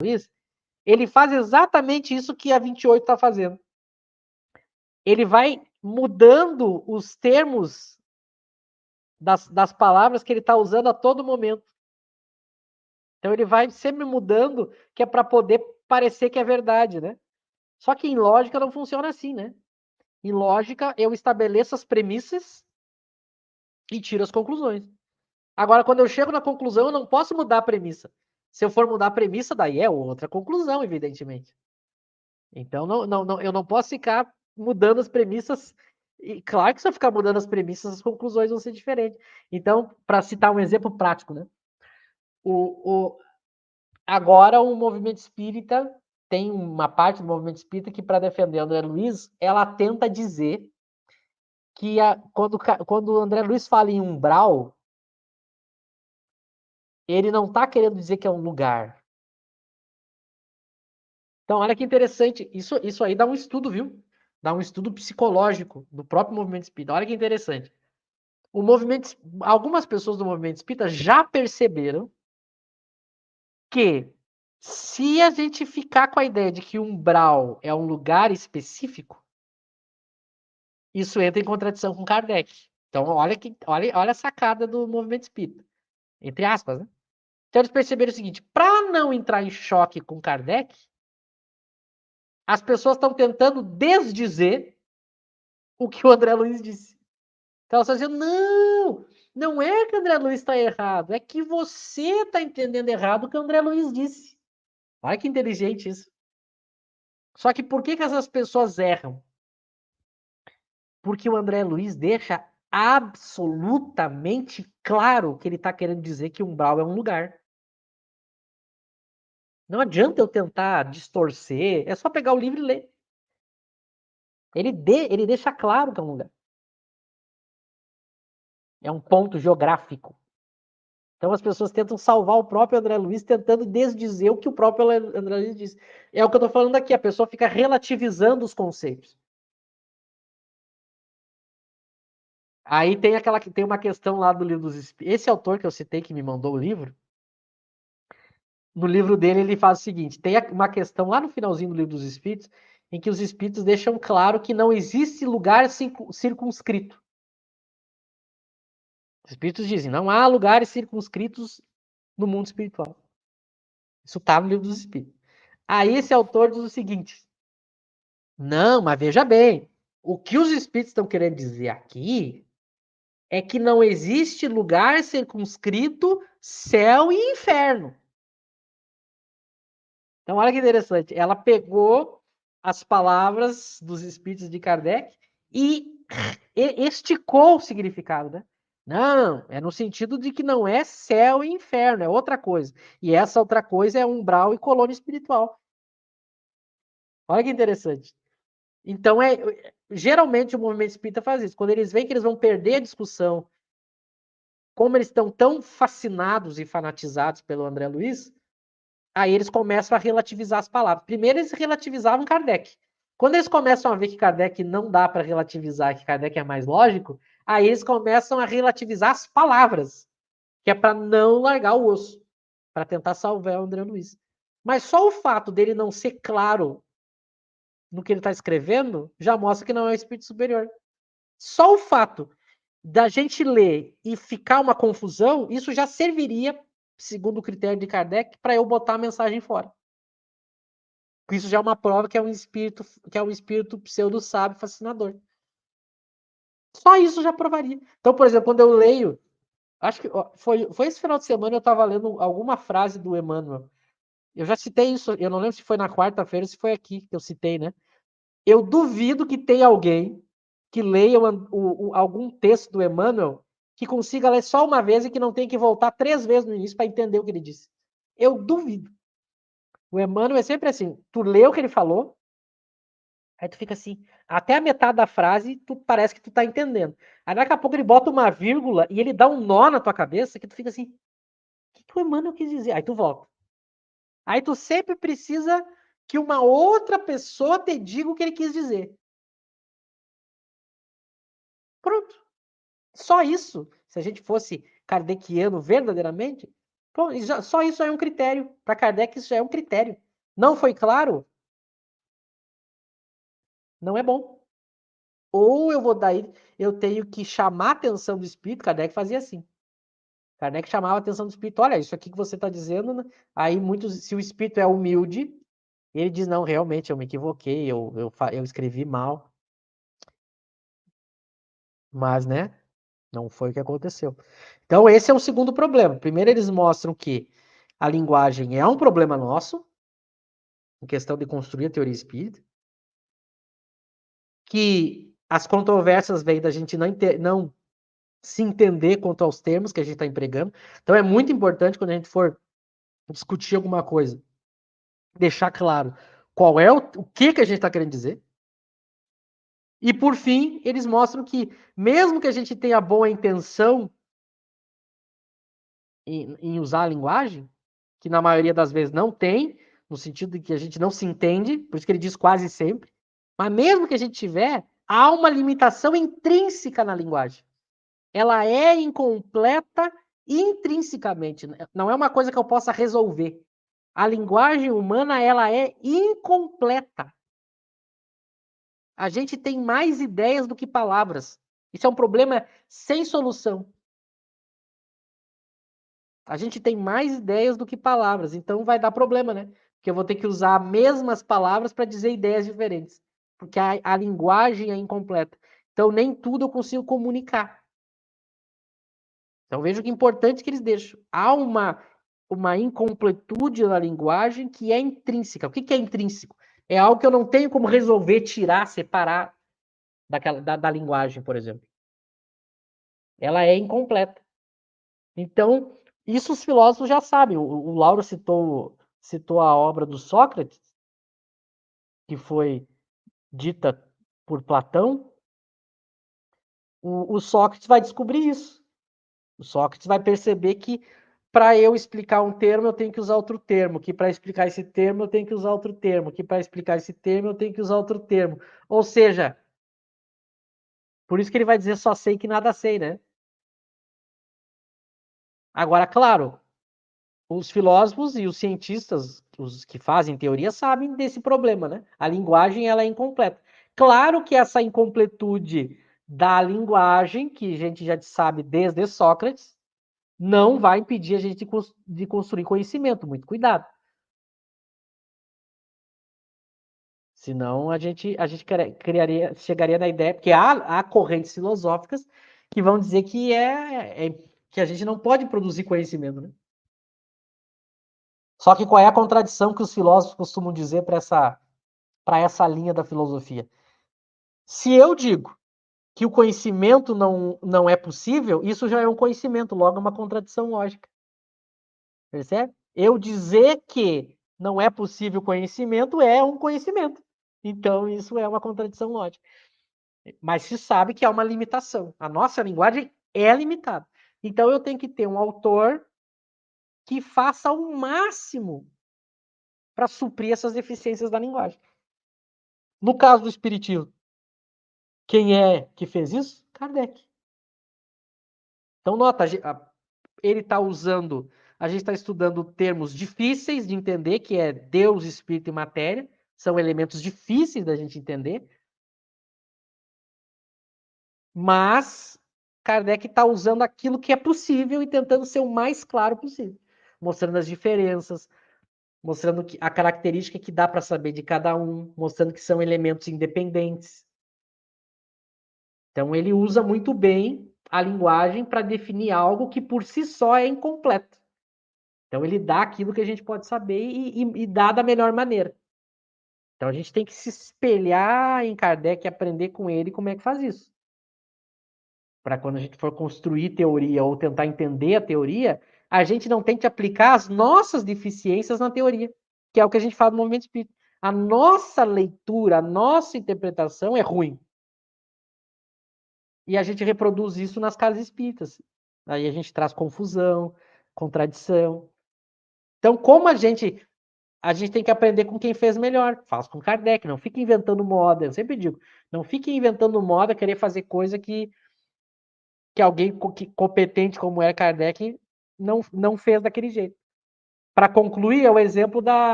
Luiz, ele faz exatamente isso que a 28 está fazendo. Ele vai mudando os termos das palavras que ele está usando a todo momento. Então ele vai sempre mudando, que é para poder parecer que é verdade, né? Só que em lógica não funciona assim, né? Em lógica, eu estabeleço as premissas e tiro as conclusões. Agora, quando eu chego na conclusão, eu não posso mudar a premissa. Se eu for mudar a premissa, daí é outra conclusão, evidentemente. Então, eu não posso ficar mudando as premissas. E claro que se eu ficar mudando as premissas, as conclusões vão ser diferentes. Então, para citar um exemplo prático, né? Agora, o movimento espírita tem uma parte do movimento espírita que, para defender o André Luiz, ela tenta dizer que quando o André Luiz fala em umbral, ele não está querendo dizer que é um lugar. Então, olha que interessante. Isso aí dá um estudo, viu? Dá um estudo psicológico do próprio movimento espírita. Olha que interessante. Algumas pessoas do movimento espírita já perceberam que se a gente ficar com a ideia de que umbral é um lugar específico, isso entra em contradição com Kardec. Então, olha a sacada do movimento espírita. Entre aspas, né? Então, eles perceberam o seguinte: para não entrar em choque com Kardec, as pessoas estão tentando desdizer o que o André Luiz disse. Então, elas estão dizendo: não é que o André Luiz está errado, é que você está entendendo errado o que o André Luiz disse. Olha que inteligente isso. Só que por que essas pessoas erram? Porque o André Luiz deixa absolutamente claro que ele está querendo dizer que umbral é um lugar. Não adianta eu tentar distorcer, é só pegar o livro e ler. Ele deixa claro que é um lugar. É um ponto geográfico. Então as pessoas tentam salvar o próprio André Luiz, tentando desdizer o que o próprio André Luiz disse. É o que eu estou falando aqui, a pessoa fica relativizando os conceitos. Aí tem uma questão lá do livro dos Espíritos. Esse autor que eu citei, que me mandou o livro, no livro dele ele faz o seguinte: tem uma questão lá no finalzinho do livro dos Espíritos, em que os Espíritos deixam claro que não existe lugar circunscrito. Os Espíritos dizem, não há lugares circunscritos no mundo espiritual. Isso está no livro dos Espíritos. Aí esse autor diz o seguinte: não, mas veja bem, o que os Espíritos estão querendo dizer aqui é que não existe lugar circunscrito céu e inferno. Então, olha que interessante. Ela pegou as palavras dos Espíritos de Kardec e esticou o significado, né? Não, é no sentido de que não é céu e inferno, é outra coisa. E essa outra coisa é umbral e colônia espiritual. Olha que interessante. Então, geralmente o movimento espírita faz isso. Quando eles veem que eles vão perder a discussão, como eles estão tão fascinados e fanatizados pelo André Luiz, aí eles começam a relativizar as palavras. Primeiro eles relativizavam Kardec. Quando eles começam a ver que Kardec não dá para relativizar, que Kardec é mais lógico, aí eles começam a relativizar as palavras, que é para não largar o osso, para tentar salvar o André Luiz. Mas só o fato dele não ser claro no que ele está escrevendo já mostra que não é o espírito superior. Só o fato da gente ler e ficar uma confusão, isso já serviria, segundo o critério de Kardec, para eu botar a mensagem fora. Isso já é uma prova que é um espírito pseudo-sábio fascinador. Só isso já provaria. Então, por exemplo, quando eu leio, acho que foi esse final de semana eu estava lendo alguma frase do Emmanuel. Eu já citei isso, eu não lembro se foi na quarta-feira ou se foi aqui que eu citei, né? Eu duvido que tenha alguém que leia algum texto do Emmanuel que consiga ler só uma vez e que não tenha que voltar 3 vezes no início para entender o que ele disse. Eu duvido. O Emmanuel é sempre assim: tu lê o que ele falou, aí tu fica assim, até a metade da frase, tu parece que tu tá entendendo. Aí daqui a pouco ele bota uma vírgula e ele dá um nó na tua cabeça que tu fica assim, o que o Emmanuel quis dizer? Aí tu volta. Aí tu sempre precisa que uma outra pessoa te diga o que ele quis dizer. Pronto. Só isso, se a gente fosse kardeciano verdadeiramente, Bom, só isso é um critério. Para Kardec, isso já é um critério. Não foi claro? Não é bom. Ou eu tenho que chamar a atenção do espírito. Kardec fazia assim. Kardec chamava a atenção do espírito. Olha, isso aqui que você está dizendo, né? Aí se o espírito é humilde, ele diz, não, realmente, eu me equivoquei, eu escrevi mal. Mas, né? Não foi o que aconteceu. Então, esse é o segundo problema. Primeiro, eles mostram que a linguagem é um problema nosso, em questão de construir a teoria espírita, que as controvérsias vêm da gente não se entender quanto aos termos que a gente está empregando. Então, é muito importante, quando a gente for discutir alguma coisa, deixar claro qual é o que a gente está querendo dizer. E, por fim, eles mostram que, mesmo que a gente tenha boa intenção em usar a linguagem, que na maioria das vezes não tem, no sentido de que a gente não se entende, por isso que ele diz quase sempre, mas mesmo que a gente tiver, há uma limitação intrínseca na linguagem. Ela é incompleta intrinsecamente, não é uma coisa que eu possa resolver. A linguagem humana, ela é incompleta. A gente tem mais ideias do que palavras. Isso é um problema sem solução. A gente tem mais ideias do que palavras, então vai dar problema, né? Porque eu vou ter que usar as mesmas palavras para dizer ideias diferentes, porque a linguagem é incompleta. Então nem tudo eu consigo comunicar. Então veja que importante que eles deixam. Há uma incompletude na linguagem que é intrínseca. O que é intrínseco? É algo que eu não tenho como resolver, tirar, separar da linguagem, por exemplo. Ela é incompleta. Então, isso os filósofos já sabem. O Lauro citou a obra do Sócrates, que foi dita por Platão. O Sócrates vai descobrir isso. O Sócrates vai perceber que para eu explicar um termo, eu tenho que usar outro termo, que para explicar esse termo, eu tenho que usar outro termo, que para explicar esse termo, eu tenho que usar outro termo. Ou seja, por isso que ele vai dizer só sei que nada sei, né? Agora, claro, os filósofos e os cientistas, os que fazem teoria, sabem desse problema, né? A linguagem ela é incompleta. Claro que essa incompletude da linguagem, que a gente já sabe desde Sócrates, não vai impedir a gente de construir conhecimento. Muito cuidado. Senão a gente chegaria na ideia, porque há correntes filosóficas que vão dizer que a gente não pode produzir conhecimento, né? Só que qual é a contradição que os filósofos costumam dizer para essa linha da filosofia? Se eu digo que o conhecimento não é possível, isso já é um conhecimento, logo é uma contradição lógica. Percebe? Eu dizer que não é possível conhecimento é um conhecimento. Então, isso é uma contradição lógica. Mas se sabe que há uma limitação. A nossa linguagem é limitada. Então, eu tenho que ter um autor que faça o máximo para suprir essas deficiências da linguagem. No caso do Espiritismo, quem é que fez isso? Kardec. Então, nota, ele está usando, a gente está estudando termos difíceis de entender, que é Deus, Espírito e Matéria, são elementos difíceis da gente entender, mas Kardec está usando aquilo que é possível e tentando ser o mais claro possível, mostrando as diferenças, mostrando a característica que dá para saber de cada um, mostrando que são elementos independentes. Então, ele usa muito bem a linguagem para definir algo que por si só é incompleto. Então, ele dá aquilo que a gente pode saber e dá da melhor maneira. Então, a gente tem que se espelhar em Kardec e aprender com ele como é que faz isso. Para quando a gente for construir teoria ou tentar entender a teoria, a gente não tente aplicar as nossas deficiências na teoria, que é o que a gente fala no movimento espírita. A nossa leitura, a nossa interpretação é ruim. E a gente reproduz isso nas casas espíritas. Aí a gente traz confusão, contradição. Então, como a gente tem que aprender com quem fez melhor. Faz com Kardec, não fique inventando moda. Eu sempre digo, não fique inventando moda, querer fazer coisa que alguém competente como é Kardec não fez daquele jeito. Para concluir, é o exemplo da